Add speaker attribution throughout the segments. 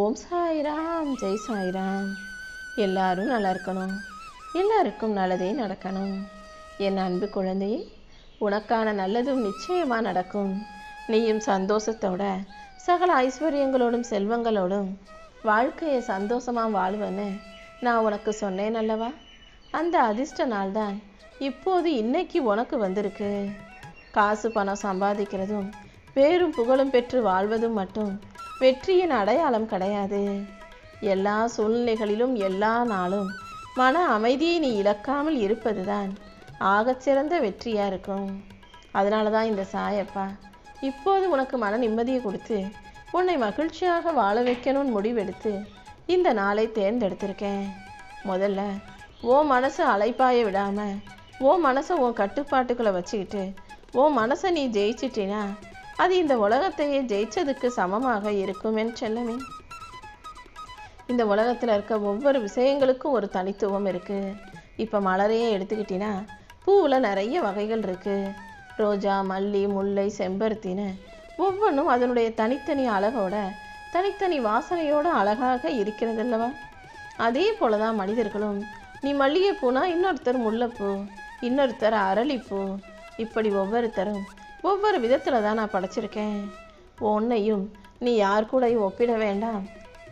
Speaker 1: ஓம் சாய்ராம், ஜெய் சாய்ராம். எல்லாரும் நல்லா இருக்கணும், எல்லாருக்கும் நல்லதே நடக்கணும். என் அன்பு குழந்தையே, உனக்கான நல்லதும் நிச்சயமாக நடக்கும். நீயும் சந்தோஷத்தோட சகல ஐஸ்வர்யங்களோடும் செல்வங்களோடும் வாழ்க்கையை சந்தோஷமாக வாழ்வேன்னு நான் உனக்கு சொன்னேன் அல்லவா? அந்த அதிர்ஷ்ட நாள் தான் இப்போது இன்னைக்கு உனக்கு வந்திருக்கு. காசு பணம் சம்பாதிக்கிறதும் பேரும் புகழும் பெற்று வாழ்வதும் மட்டும் வெற்றியின் அடையாளம் கிடையாது. எல்லா சூழ்நிலைகளிலும் எல்லா நாளும் மன அமைதியை நீ இழக்காமல் இருப்பது தான் ஆகச்சிறந்த வெற்றியாக இருக்கும். அதனால தான் இந்த சாயப்பா இப்போது உனக்கு மன நிம்மதியை கொடுத்து உன்னை மகிழ்ச்சியாக வாழ வைக்கணும்னு முடிவெடுத்து இந்த நாளை தேர்ந்தெடுத்திருக்கேன். முதல்ல உன் மனசை அலைப்பாய விடாமல் உன் மனசை உன் கட்டுப்பாட்டுக்களை வச்சுக்கிட்டு உன் மனசை நீ ஜெயிச்சிட்டினா அது இந்த உலகத்தையே ஜெயிச்சதுக்கு சமமாக இருக்கும் என் செல்லமே. இந்த உலகத்தில் இருக்க ஒவ்வொரு விஷயங்களுக்கும் ஒரு தனித்துவம் இருக்குது. இப்போ மலரையே எடுத்துக்கிட்டினா பூவில் நிறைய வகைகள் இருக்குது. ரோஜா, மல்லி, முல்லை, செம்பருத்தின்னு ஒவ்வொன்றும் அதனுடைய தனித்தனி அழகோட தனித்தனி வாசனையோடு அழகாக இருக்கிறது அல்லவா? அதே போல தான் மனிதர்களும். நீ மல்லிகைப்பூனா இன்னொருத்தர் முல்லைப்பூ, இன்னொருத்தர் அரளிப்பூ, இப்படி ஒவ்வொருத்தரும் ஒவ்வொரு விதத்தில் தான் நான் படைச்சிருக்கேன். உன்னையும் நீ யார் கூடயும் ஒப்பிட வேண்டாம்.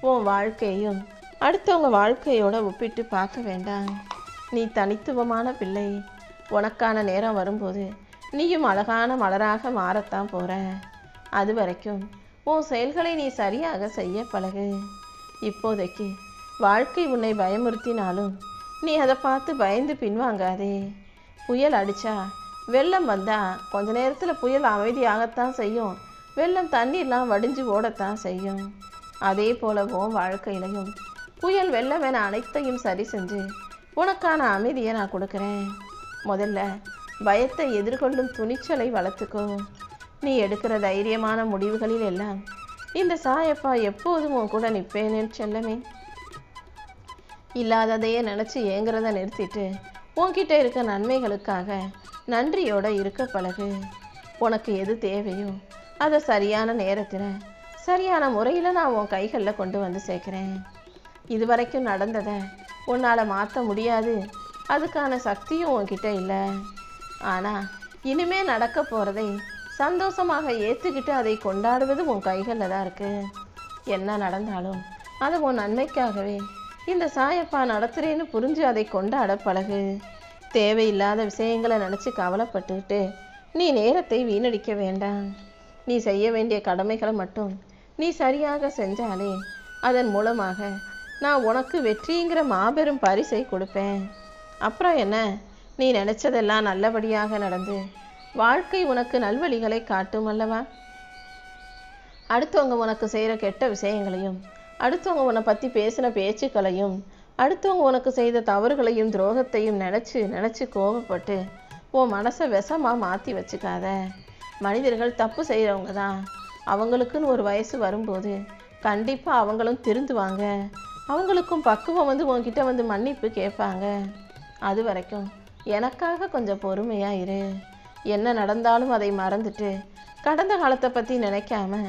Speaker 1: உன் வாழ்க்கையும் அடுத்தவங்க வாழ்க்கையோட ஒப்பிட்டு பார்க்க வேண்டாம். நீ தனித்துவமான பிள்ளை. உனக்கான நேரம் வரும்போது நீயும் அழகான மலராக மாறத்தான் போகிற. அது வரைக்கும் உன் செயல்களை நீ சரியாக செய்ய பழகு. இப்போதைக்கு வாழ்க்கை உன்னை பயமுறுத்தினாலும் நீ அதை பார்த்து பயந்து பின்வாங்காதே. புயல் அடித்தா வெள்ளம் வந்தால் கொஞ்ச நேரத்தில் புயல் அமைதியாகத்தான் செய்யும். வெள்ளம் தண்ணீர்லாம் வடிஞ்சு ஓடத்தான் செய்யும். அதே போல உன் வாழ்க்கையிலையும் புயல் வெள்ளம் என அனைத்தையும் சரி செஞ்சு உனக்கான அமைதியை நான் கொடுக்குறேன். முதல்ல பயத்தை எதிர்கொள்ளும் துணிச்சலை வளர்த்துக்கோ. நீ எடுக்கிற தைரியமான முடிவுகளில் எல்லாம் இந்த சாயப்பா எப்போதும் உன் கூட நிற்பேன்னு செல்லமே. இல்லாததையே நினச்சி ஏங்குறத நிறுத்திட்டு உன்கிட்ட இருக்க நன்மைகளுக்காக நன்றியோட இருக்க பழகு. உனக்கு எது தேவையோ அதை சரியான நேரத்தில் சரியான முறையில் நான் உன் கைகளில் கொண்டு வந்து சேர்க்குறேன். இதுவரைக்கும் நடந்ததை உன்னால் மாற்ற முடியாது, அதுக்கான சக்தியும் உன்கிட்ட இல்லை. ஆனால் இனிமே நடக்க போகிறதை சந்தோஷமாக ஏற்றுக்கிட்டு அதை கொண்டாடுவது உன் கைகளில் தான் இருக்குது. என்ன நடந்தாலும் அதை உன் நன்மைக்காகவே இந்த சாயப்பா நடத்துகிறேன்னு புரிஞ்சு அதை கொண்டாட பழகு. தேவையில்லாத விஷயங்களை நினச்சி கவலைப்பட்டுக்கிட்டு நீ நேரத்தை வீணடிக்க வேண்டாம். நீ செய்ய வேண்டிய கடமைகளை மட்டும் நீ சரியாக செஞ்சாலே அதன் மூலமாக நான் உனக்கு வெற்றிங்கிற மாபெரும் பரிசை கொடுப்பேன். அப்புறம் என்ன, நீ நினச்சதெல்லாம் நல்லபடியாக நடந்து வாழ்க்கை உனக்கு நல்வழிகளை காட்டும் அல்லவா? அடுத்தவங்க உனக்கு செய்கிற கெட்ட விஷயங்களையும் அடுத்தவங்க உன்னை பற்றி பேசின பேச்சுக்களையும் அடுத்தவங்க உனக்கு செய்த தவறுகளையும் துரோகத்தையும் நினச்சி கோபப்பட்டு உன் மனசை விஷமாக மாற்றி வச்சுக்காத. மனிதர்கள் தப்பு செய்கிறவங்க தான். அவங்களுக்குன்னு ஒரு வயசு வரும்போது கண்டிப்பாக அவங்களும் திருந்துவாங்க. அவங்களுக்கும் பக்குவம் வந்து உன்கிட்ட வந்து மன்னிப்பு கேட்பாங்க. அது வரைக்கும் எனக்காக கொஞ்சம் பொறுமையாக இரு. என்ன நடந்தாலும் அதை மறந்துட்டு கடந்த காலத்தை பற்றி நினைக்காம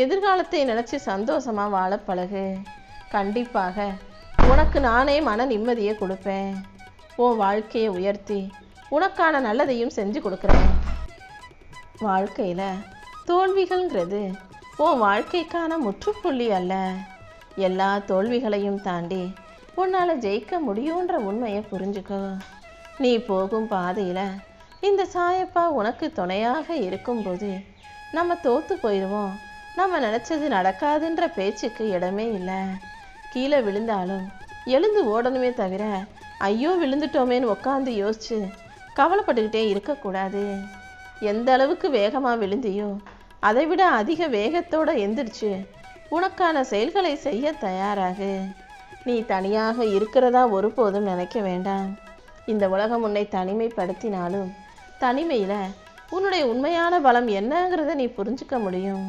Speaker 1: எதிர்காலத்தை நினச்சி சந்தோஷமாக வாழ பழகு. கண்டிப்பாக உனக்கு நானே மன நிம்மதியை கொடுப்பேன். உன் வாழ்க்கையை உயர்த்தி உனக்கான நல்லதையும் செஞ்சு கொடுக்குறேன். வாழ்க்கையில் தோல்விகள்ங்கிறது உன் வாழ்க்கைக்கான முற்றுப்புள்ளி அல்ல. எல்லா தோல்விகளையும் தாண்டி உன்னால் ஜெயிக்க முடியுன்ற உண்மையை புரிஞ்சுக்கோ. நீ போகும் பாதையில் இந்த சாயப்பா உனக்கு துணையாக இருக்கும்போது நம்ம தோற்று போயிடுவோம், நம்ம நினச்சது நடக்காதுன்ற பேச்சுக்கு இடமே இல்லை. கீழே விழுந்தாலும் எழுந்து ஓடணுமே தவிர ஐயோ விழுந்துட்டோமேன்னு உட்காந்து யோசிச்சு கவலைப்பட்டுக்கிட்டே இருக்கக்கூடாது. எந்த அளவுக்கு வேகமாக விழுந்தியோ அதை விட அதிக வேகத்தோடு எந்திரிச்சு உனக்கான செயல்களை செய்ய தயாராகு. நீ தனியாக இருக்கிறதா ஒருபோதும் நினைக்க வேண்டாம். இந்த உலகம் உன்னை தனிமைப்படுத்தினாலும் தனிமையில் உன்னுடைய உண்மையான பலம் என்னங்கிறத நீ புரிஞ்சுக்க முடியும்.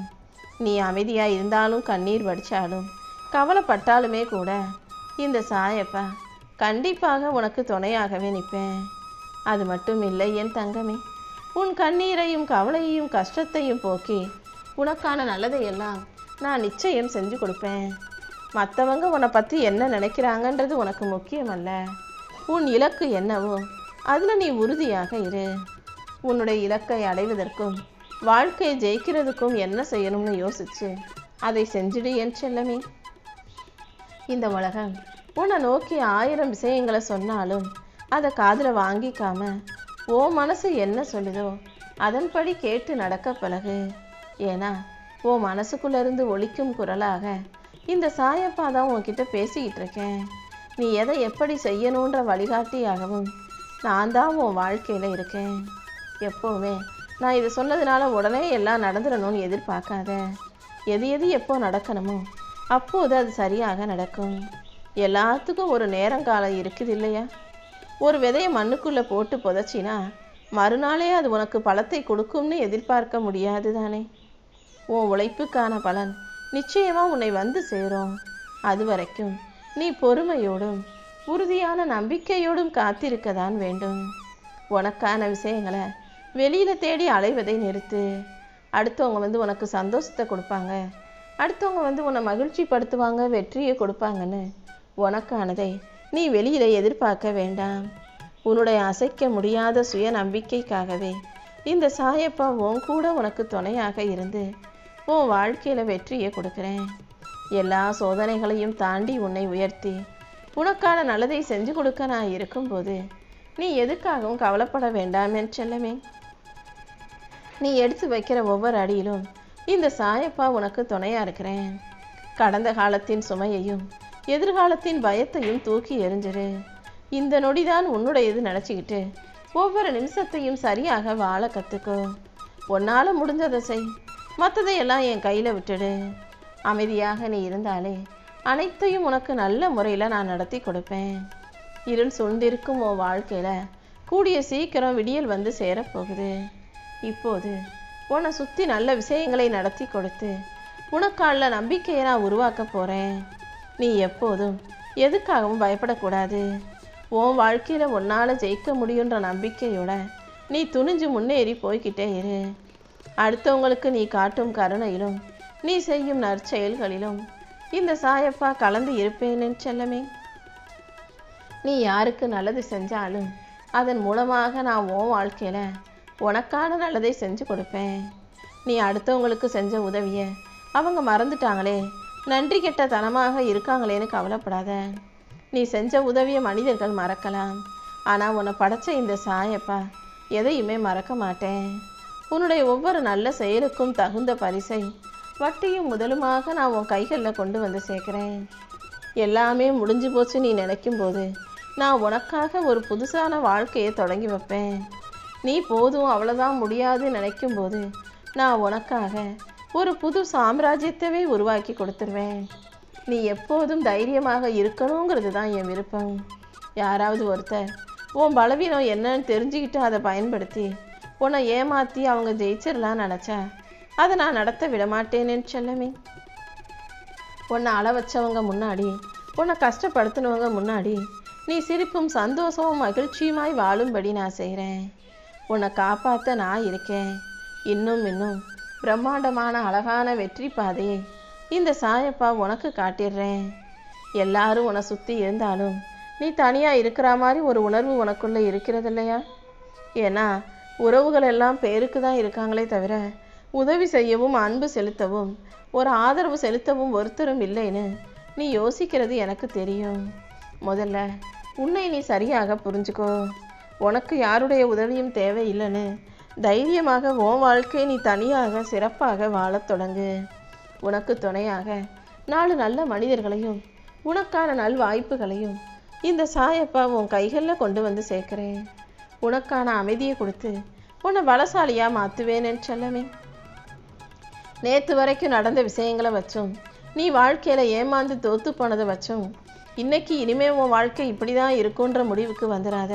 Speaker 1: நீ அமைதியாக இருந்தாலும் கண்ணீர் வடித்தாலும் கவலைப்பட்டாலுமே கூட இந்த சாயப்பா கண்டிப்பாக உனக்கு துணையாகவே நிற்பேன். அது மட்டும் இல்லை என் தங்கமே, உன் கண்ணீரையும் கவலையையும் கஷ்டத்தையும் போக்கி உனக்கான நல்லதையெல்லாம் நான் நிச்சயம் செஞ்சு கொடுப்பேன். மற்றவங்க உன்னை பற்றி என்ன நினைக்கிறாங்கன்றது உனக்கு முக்கியமல்ல. உன் இலக்கு என்னவோ அதில் நீ உறுதியாக இரு. உன்னுடைய இலக்கை அடைவதற்கும் வாழ்க்கையை ஜெயிக்கிறதுக்கும் என்ன செய்யணும்னு யோசிச்சு அதை செஞ்சிடு என் செல்லமே. இந்த உலகம் உன்னை நோக்கி 1000 விஷயங்களை சொன்னாலும் அதை காதில் வாங்கிக்காம ஓ மனசு என்ன சொல்லுதோ அதன்படி கேட்டு நடக்க பழகு. ஏன்னா ஓ மனசுக்குள்ளேருந்து ஒலிக்கும் குரலாக இந்த சாயப்பா தான் உன்கிட்ட பேசிக்கிட்டு இருக்கேன். நீ எதை எப்படி செய்யணுன்ற வழிகாட்டியாகவும் நான் தான் உன் வாழ்க்கையில் இருக்கேன். எப்போவுமே நான் இது சொன்னதுனால உடனே எல்லாம் நடந்துடணும்னு எதிர்பார்க்காத. எது எது எப்போ நடக்கணுமோ அப்போது அது சரியாக நடக்கும். எல்லாத்துக்கும் ஒரு நேரங்காலம் இருக்குது இல்லையா? ஒரு விதையை மண்ணுக்குள்ளே போட்டு புதைச்சினா மறுநாளே அது உனக்கு பழத்தை கொடுக்கும்னு எதிர்பார்க்க முடியாது தானே? உன் உழைப்புக்கான பலன் நிச்சயமாக உன்னை வந்து சேரும். அது வரைக்கும் நீ பொறுமையோடும் உறுதியான நம்பிக்கையோடும் காத்திருக்க தான் வேண்டும். உனக்கான விஷயங்களை வெளியில் தேடி அலைவதை நிறுத்து. அடுத்தவங்க உனக்கு சந்தோஷத்தை கொடுப்பாங்க, அடுத்தவங்க உன்னை மகிழ்ச்சி படுத்துவாங்க, வெற்றியை கொடுப்பாங்கன்னு உனக்கானதை நீ வெளியில் எதிர்பார்க்க வேண்டாம். உன்னுடைய அசைக்க முடியாத சுய நம்பிக்கைக்காகவே இந்த சாயப்பா உன் கூட உனக்கு துணையாக இருந்து உன் வாழ்க்கையில் வெற்றியை கொடுக்குறேன். எல்லா சோதனைகளையும் தாண்டி உன்னை உயர்த்தி உனக்கான நல்லதை செஞ்சு கொடுக்க நான் இருக்கும்போது நீ எதுக்காகவும் கவலைப்பட வேண்டாம் என் செல்லமே. நீ எடுத்து வைக்கிற ஒவ்வொரு அடியிலும் இந்த சாயப்பா உனக்கு துணையாக இருக்கிறேன். கடந்த காலத்தின் சுமையையும் எதிர்காலத்தின் பயத்தையும் தூக்கி எறிஞ்சிரு. இந்த நொடிதான் உன்னுடையது நினச்சிக்கிட்டு ஒவ்வொரு நிமிஷத்தையும் சரியாக வாழ கற்றுக்கோ. உன்னால் முடிஞ்சதை செய், மற்றதையெல்லாம் என் கையில் விட்டுடு. அமைதியாக நீ இருந்தாலே அனைத்தையும் உனக்கு நல்ல முறையில் நான் நடத்தி கொடுப்பேன். இருள் சூழ்ந்திருக்கும் உன் வாழ்க்கையில் கூடிய சீக்கிரம் விடியல் வந்து சேரப்போகுது. இப்போது உன்னை சுற்றி நல்ல விஷயங்களை நடத்தி கொடுத்து உனக்கான நம்பிக்கையை நான் உருவாக்க போகிறேன். நீ எப்போதும் எதுக்காகவும் பயப்படக்கூடாது. உன் வாழ்க்கையில் உன்னால் ஜெயிக்க முடியுன்ற நம்பிக்கையோட நீ துணிஞ்சு முன்னேறி போய்கிட்டே இரு. அடுத்தவங்களுக்கு நீ காட்டும் கருணையிலும் நீ செய்யும் நற்செயல்களிலும் இந்த சாயப்பா கலந்து இருப்பேன்னு செல்லமே. நீ யாருக்கு நல்லது செஞ்சாலும் அதன் மூலமாக நான் உன் வாழ்க்கையில் உனக்கான நல்லதை செஞ்சு கொடுப்பேன். நீ அடுத்தவங்களுக்கு செஞ்ச உதவியை அவங்க மறந்துட்டாங்களே, நன்றி கெட்ட தனமாக இருக்காங்களேன்னு கவலைப்படாத. நீ செஞ்ச உதவியை மனிதர்கள் மறக்கலாம், ஆனால் உன்னை படைச்ச இந்த சாயப்பா எதையுமே மறக்க மாட்டேன். உன்னுடைய ஒவ்வொரு நல்ல செயலுக்கும் தகுந்த பரிசை வட்டியும் முதலுமாக நான் உன் கைகளில் கொண்டு வந்து சேர்க்குறேன். எல்லாமே முடிஞ்சு போச்சு நீ நினைக்கும் போது நான் உனக்காக ஒரு புதுசான வாழ்க்கையை தொடங்கி வைப்பேன். நீ போதும் அவ்வளோதான் முடியாதுன்னு நினைக்கும் போது நான் உனக்காக ஒரு புது சாம்ராஜ்யத்தவே உருவாக்கி கொடுத்துருவேன். நீ எப்போதும் தைரியமாக இருக்கணுங்கிறது தான் என் விருப்பம். யாராவது ஒருத்தர் உன் பலவீனம் என்னன்னு தெரிஞ்சுக்கிட்டு அதை பயன்படுத்தி உன்னை ஏமாற்றி அவங்க ஜெயிச்சிடலாம் நினச்சா அதை நான் நடத்த விடமாட்டேனேன்னு செல்லமே. உன்னை அள வச்சவங்க முன்னாடி, உன்னை கஷ்டப்படுத்தினவங்க முன்னாடி நீ சிரிப்பும் சந்தோஷமும் மகிழ்ச்சியுமாய் வாழும்படி நான் செய்கிறேன். உன்னை காப்பாற்ற நான் இருக்கேன். இன்னும் பிரம்மாண்டமான அழகான வெற்றி பாதையை இந்த சாயப்பா உனக்கு காட்டிடுறேன். எல்லாரும் உன்னை சுற்றி இருந்தாலும் நீ தனியாக இருக்கிற மாதிரி ஒரு உணர்வு உனக்குள்ளே இருக்கிறது இல்லையா? ஏன்னா உறவுகள் எல்லாம் பேருக்கு தான் இருக்காங்களே தவிர உதவி செய்யவும் அன்பு செலுத்தவும் ஒரு ஆதரவு செலுத்தவும் ஒருத்தரும் இல்லைன்னு நீ யோசிக்கிறது எனக்கு தெரியும். முதல்ல உன்னை நீ சரியாக புரிஞ்சுக்கோ. உனக்கு யாருடைய உதவியும் தேவையில்லைன்னு தைரியமாக உன் வாழ்க்கையை நீ தனியாக சிறப்பாக வாழத் தொடங்கு. உனக்கு துணையாக 4 நல்ல மனிதர்களையும் உனக்கான நல் வாய்ப்புகளையும் இந்த சாயப்பா உன் கைகளில் கொண்டு வந்து சேர்க்கிறேன். உனக்கான அமைதியை கொடுத்து உன்னை பலசாலியாக மாற்றுவேன்னு செல்லமே. நேற்று வரைக்கும் நடந்த விஷயங்களை வச்சும் நீ வாழ்க்கையில் ஏமாந்து தோற்று போனதை வச்சும் இன்னைக்கு இனிமே உன் வாழ்க்கை இப்படி தான் இருக்குன்ற முடிவுக்கு வந்துடாத.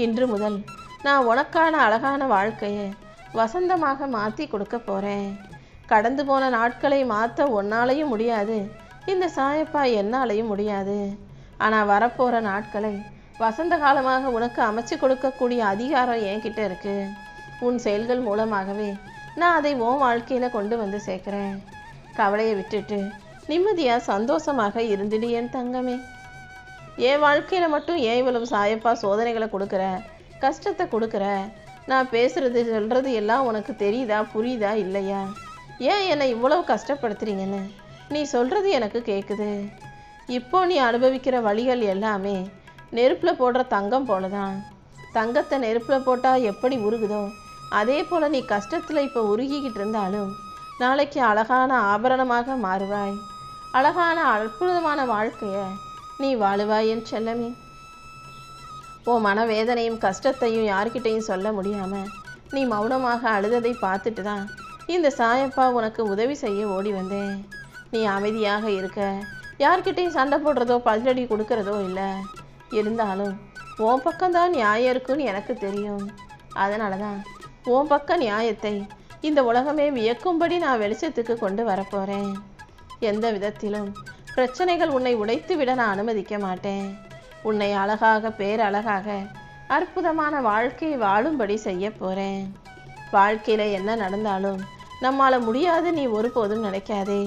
Speaker 1: இன்று முதல் நான் உனக்கான அழகான வாழ்க்கையை வசந்தமாக மாற்றி கொடுக்க போகிறேன். கடந்து போன நாட்களை மாற்ற உன்னாலையும் முடியாது, இந்த சாயப்பா என்னாலையும் முடியாது. ஆனால் வரப்போகிற நாட்களை வசந்த காலமாக உனக்கு அமைச்சு கொடுக்கக்கூடிய அதிகாரம் என்கிட்ட இருக்குது. உன் செயல்கள் மூலமாகவே நான் அதை உன் வாழ்க்கையில் கொண்டு வந்து சேர்க்குறேன். கவலையை விட்டுட்டு நிம்மதியாக சந்தோஷமாக இருந்துடு என் தங்கமே. என் வாழ்க்கையில் மட்டும் ஏன் இவ்வளவு சாயப்பா சோதனைகளை கொடுக்குற, கஷ்டத்தை கொடுக்குற? நான் பேசுறது சொல்கிறது எல்லாம் உனக்கு தெரியுதா, புரியுதா இல்லையா? ஏன் என்னை இவ்வளவு கஷ்டப்படுத்துறீங்கன்னு நீ சொல்கிறது எனக்கு கேட்குது. இப்போ நீ அனுபவிக்கிற வழிகள் எல்லாமே நெருப்பில் போடுற தங்கம் போல தான். தங்கத்தை நெருப்பில் போட்டால் எப்படி உருகுதோ அதே போல் நீ கஷ்டத்தில் இப்போ உருகிக்கிட்டு இருந்தாலும் நாளைக்கு அழகான ஆபரணமாக மாறுவாய். அழகான அற்புதமான வாழ்க்கையை நீ வாழுவாய் என் செல்லமே. உன் மனவேதனையும் கஷ்டத்தையும் யார்கிட்டையும் சொல்ல முடியாமல் நீ மௌனமாக அழுததை பார்த்துட்டு தான் இந்த சாயப்பா உனக்கு உதவி செய்ய ஓடி வந்தேன். நீ அமைதியாக இருக்க, யார்கிட்டையும் சண்டை போடுறதோ பதிலடி கொடுக்கறதோ இல்லை. இருந்தாலும் உன் பக்கம்தான் நியாயம் இருக்குன்னு எனக்கு தெரியும். அதனால தான் உன் பக்க நியாயத்தை இந்த உலகமே வியக்கும்படி நான் வெளிச்சத்துக்கு கொண்டு வரப்போகிறேன். எந்த விதத்திலும் பிரச்சனைகள் உன்னை உடைத்து விட நான் அனுமதிக்க மாட்டேன். உன்னை அழகாக பேரழகாக அற்புதமான வாழ்க்கையை வாழும்படி செய்ய போகிறேன். வாழ்க்கையில் என்ன நடந்தாலும் நம்மால் முடியாது நீ ஒருபோதும் நினைக்காதே.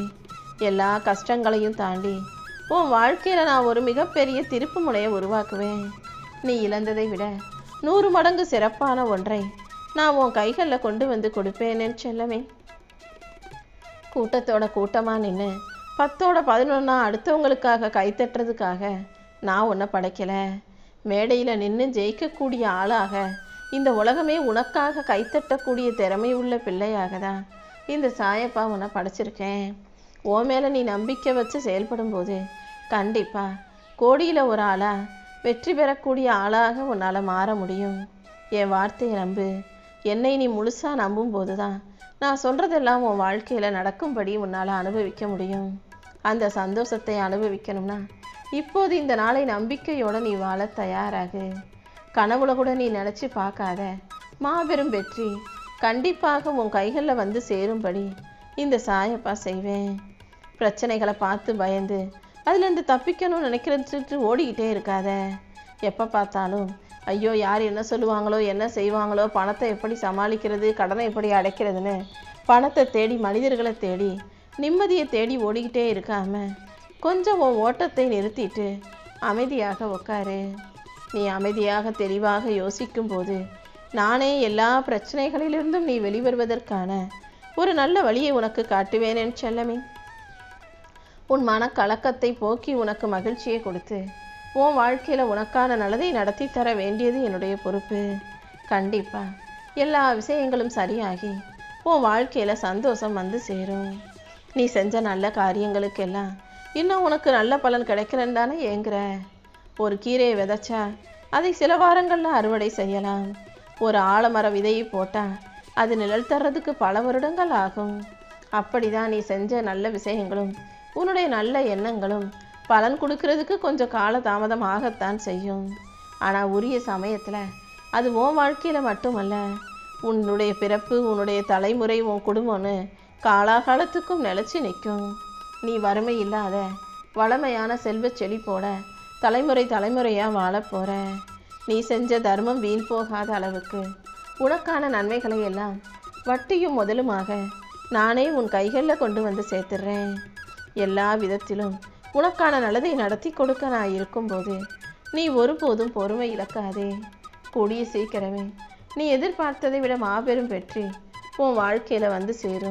Speaker 1: எல்லா கஷ்டங்களையும் தாண்டி உன் வாழ்க்கையில் நான் ஒரு மிகப்பெரிய திருப்பு முனையை உருவாக்குவேன். நீ இழந்ததை விட 100 மடங்கு சிறப்பான ஒன்றை நான் உன் கைகளில் கொண்டு வந்து கொடுப்பேன் என் செல்லமே. கூட்டத்தோட கூட்டமாக நின்று 10ஓட 11 அடுத்தவங்களுக்காக கைத்தட்டுறதுக்காக நான் உன்னை படைக்கலை. மேடையில் நின்று ஜெயிக்கக்கூடிய ஆளாக, இந்த உலகமே உனக்காக கைத்தட்டக்கூடிய திறமை உள்ள பிள்ளையாக தான் இந்த சாயப்பா உன்னை படைச்சிருக்கேன். உன் மேலே நீ நம்பிக்கை வச்சு செயல்படும் போது கண்டிப்பாக கோடியில் ஒரு ஆளாக வெற்றி பெறக்கூடிய ஆளாக உன்னால் மாற முடியும். என் வார்த்தையை நம்பு. என்னை நீ முழுசாக நம்பும் போது தான் நான் சொல்கிறதெல்லாம் உன் வாழ்க்கையில் நடக்கும்படி உன்னால் அனுபவிக்க முடியும். அந்த சந்தோஷத்தை அனுபவிக்கணும்னா இப்போது இந்த நாளை நம்பிக்கையோடு நீ வாழ தயாராகு. கனவுல கூட நீ நினச்சி பார்க்காத மாபெரும் வெற்றி கண்டிப்பாக உன் கைகளில் வந்து சேரும்படி இந்த சாயப்பா செய்வேன். பிரச்சனைகளை பார்த்து பயந்து அதுலேருந்து தப்பிக்கணும்னு நினைக்கிறதுட்டு ஓடிக்கிட்டே இருக்காத. எப்போ பார்த்தாலும் ஐயோ யார் என்ன சொல்லுவாங்களோ, என்ன செய்வாங்களோ, பணத்தை எப்படி சமாளிக்கிறது, கடனை எப்படி அடைக்கிறதுன்னு பணத்தை தேடி மனிதர்களை தேடி நிம்மதியை தேடி ஓடிக்கிட்டே இருக்காம கொஞ்சம் உன் ஓட்டத்தை நிறுத்திட்டு அமைதியாக உட்காரு. நீ அமைதியாக தெளிவாக யோசிக்கும் போது நானே எல்லா பிரச்சனைகளிலிருந்தும் நீ வெளிவருவதற்கான ஒரு நல்ல வழியை உனக்கு காட்டுவேன் என் செல்லமே. உன் மனக்கலக்கத்தை போக்கி உனக்கு மகிழ்ச்சியை கொடுத்து உன் வாழ்க்கையில் உனக்கான நல்லதை நடத்தி தர வேண்டியது என்னுடைய பொறுப்பு. கண்டிப்பாக எல்லா விஷயங்களும் சரியாகி உன் வாழ்க்கையில் சந்தோஷம் வந்து சேரும். நீ செஞ்ச நல்ல காரியங்களுக்கெல்லாம் இன்னும் உனக்கு நல்ல பலன் கிடைக்கலன்னு தானே ஏங்குற. ஒரு கீரையை விதைச்சா அதை சில வாரங்களில் அறுவடை செய்யலாம். ஒரு ஆலமர விதையை போட்டால் அது நிழல் தர்றதுக்கு பல வருடங்கள் ஆகும். அப்படிதான் நீ செஞ்ச நல்ல விஷயங்களும் உன்னுடைய நல்ல எண்ணங்களும் பலன் கொடுக்கறதுக்கு கொஞ்சம் கால தாமதம் ஆகத்தான் செய்யும். ஆனால் உரிய சமயத்தில் அது உன் வாழ்க்கையில் மட்டுமல்ல, உன்னுடைய பிறப்பு, உன்னுடைய தலைமுறை, உன் குடும்பம்னு காலாகாலத்துக்கும் நிலச்சி நிற்கும். நீ வறுமை இல்லாத வளமையான செல்வ செழிப்போட தலைமுறை தலைமுறையாக வாழ போகிற. நீ செஞ்ச தர்மம் வீண் போகாத அளவுக்கு உனக்கான நன்மைகளை எல்லாம் வட்டியும் முதலுமாக நானே உன் கைகளில் கொண்டு வந்து சேர்த்துடுறேன். எல்லா விதத்திலும் உனக்கான நல்லதை நடத்தி கொடுக்க நான் இருக்கும்போது நீ ஒருபோதும் பொறுமை இழக்காதே. கூடிய சீக்கிரமே நீ எதிர்பார்த்ததை விட மாபெரும் வெற்றி உன் வாழ்க்கையில் வந்து சேரும்.